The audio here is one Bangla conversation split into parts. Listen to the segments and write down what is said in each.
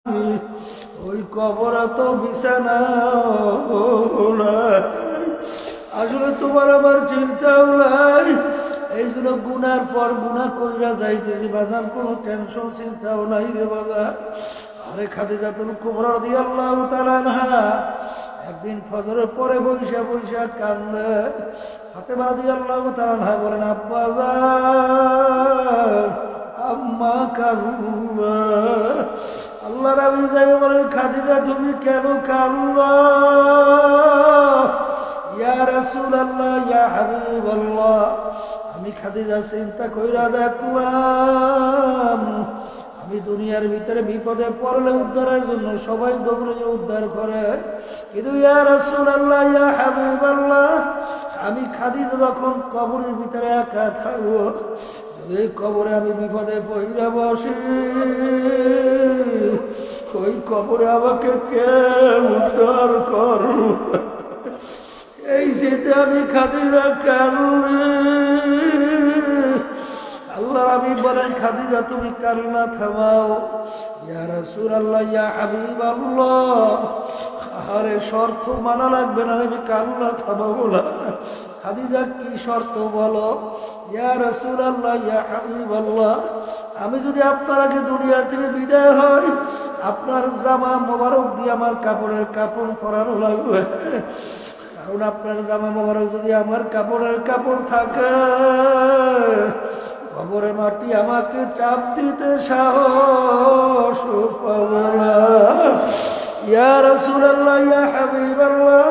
ওই কবর তো বিছানা আসলে তোমার আবার চিন্তাও নাই। এই জন্য গুনার পর গুনাহ কইরা যাইতেছি বাজান, কোনো টেনশন চিন্তাও নাই রে বাজান। আরে খাদিজাতুল কুবরা রাদিয়াল্লাহু তাআলা আনহা একদিন ফজরের পরে বৈশা বৈশা কান্দে। ফাতেমা রাদিয়াল্লাহু তাআলা আনহা বলেন, আব্বা যান, আম্মা কাঁদুনা। আল্লাহ নবী যাই বলেন, খাদিজা তুমি কেন কাঁদলা? ইয়া রাসূলুল্লাহ, ইয়া হাবিবাল্লাহ, আমি খাদিজা চিন্তা কইরা দেখলাম আমি দুনিয়ার ভিতরে বিপদে পড়লে উদ্ধারের জন্য সবাই দৌড়ে যে উদ্ধার করে, কিন্তু ইয়া রাসূলুল্লাহ, ইয়া হাবিবাল্লাহ, আমি খাদিজা যখন কবরের ভিতরে একা থাকবো, এই কবরে আমি বিপদে পড়ে বসি, ওই কবরে আমাকে কে উদ্ধার করবে? এই শীতে আমি খাদিজা কাঁদি। আল্লাহ আমি বলেন, খাদিজা তুমি কান্না থামাও। ইয়া রাসূলুল্লাহ, ইয়া হাবিবাল্লাহ, আরে শর্ত মানা লাগবে না, আমি কান্না থামাবো না। খাদিজা কি শর্ত বলো? ইয়া রাসূলুল্লাহ, ইয়া হাবিবাল্লাহ, আমি যদি আপনার আগে দুনিয়ার থেকে বিদায় হই, আপনার জামা মোবারক দিয়ে আমার কাপড়ের কাপড় পরানো লাগবে। কারণ আপনার জামা মোবারক যদি আমার কাপড়ের কাপড় থাকে, কবরে মাটি আমাকে চাপ দিতে সাহস পাবে না। ইয়া রাসূলুল্লাহ, ইয়া হাবিবাল্লাহ,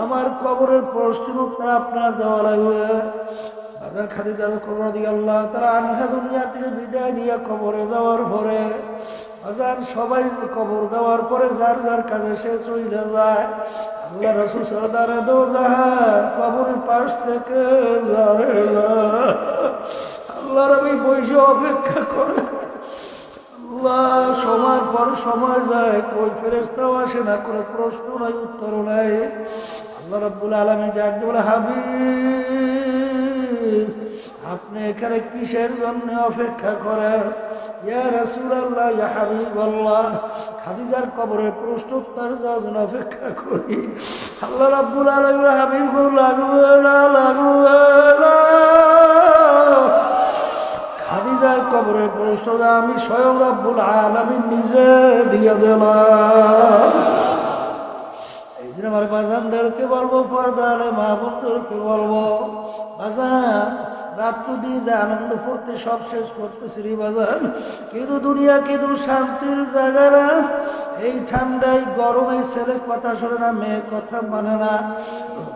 আমার কবরের প্রশ্ন উত্তর আপনার দেওয়া লাগবে। বাজার খাদিজাতুল কুবরা রাদিয়াল্লাহু তাআলা আনহা দুনিয়া থেকে বিদায় নিয়ে কবরে যাওয়ার পরে বাজার সবাই কবর দেওয়ার পরে যার যার কাজে সে চলে যায়। আল্লাহ রাসূল সরদারে দো জাহান কবরের পাশ থেকে যায় না। আল্লাহ নবী বসে অপেক্ষা করে। আল্লাহ সময় পর সময় যায়, কই ফেরেশতাও আসে না, কোনো প্রশ্ন নাই, উত্তর নাই। আল্লাহ রাব্বুল আলামিন ডাক দিয়ে বলে, হাবিব, আপনি এখানে কিসের জন্য অপেক্ষা করেন? ইয়া রাসূলুল্লাহ, ইয়া হাবিবাল্লাহ, খাদিজার কবরের প্রশ্ন উত্তর যাওয়ার জন্য অপেক্ষা করি। আল্লাহ রাব্বুল আলামিন, হাবিব গো লাগবে না, লাগবে না। খাদিজার কবরের প্রশ্ন আমি স্বয়ং রব্বুল আলামিন নিজে দিয়ে দিলাম। এই জন্য আমার বাজানদেরকে বলবো, পর্দারে মা বোনদেরকে বলবো, বাজান রাত্র দিয়ে যে আনন্দ করতে সব শেষ করতেছি রে বাজান, কিন্তু দুনিয়া কিন্তু শান্তির জায়গা না। এই ঠান্ডায় গরমে ছেলে কথা শোনে না, মেয়ে কথা মানে না,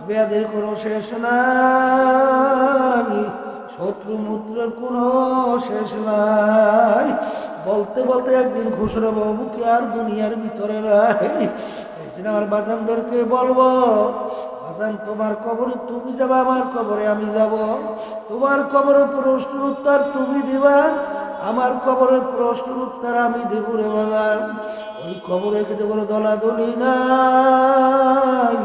বেয়াদের কোনো শেষ নাই, শত্রু মুদ্রার কোনো শেষ নাই। বলতে বলতে একদিন ঘোষণা বাবু কি আর দুনিয়ার ভিতরে নাই। এই জন্য আমার বাজানদেরকে বলবো, বাজান তোমার কবরে তুমি যাবে, আমার কবরে আমি যাব। তোমার কবরের প্রশ্নের উত্তর তুমি দিবা, আমার কবরের প্রশ্নের উত্তর আমি দেব রে বাজান। ওই কবরে কিন্তু কোনো দলাদলি নাই,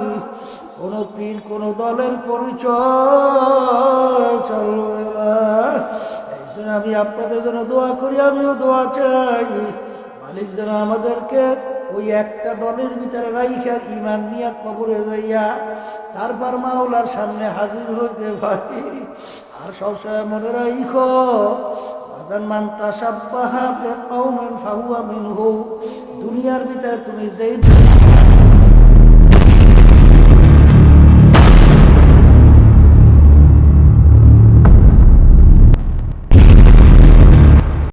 কোন পীর কোন দলের পরিচয় চলবে না। এই জন্য আমি আপনাদের জন্য দোয়া করি, আমিও দোয়া চাই, মালিক যেন আমাদেরকে ওই একটা দলের ভিতরে রাইখা ইমান নিয়ে কবরে যাইয়া তারপর মাওলার সামনে হাজির হইতে পারি। আর সবসময় মনে রাইখো, মান তাশাব্বাহা বিকওমিন ফাহুয়া মিনহু, দুনিয়ার ভিতরে তুমি যেই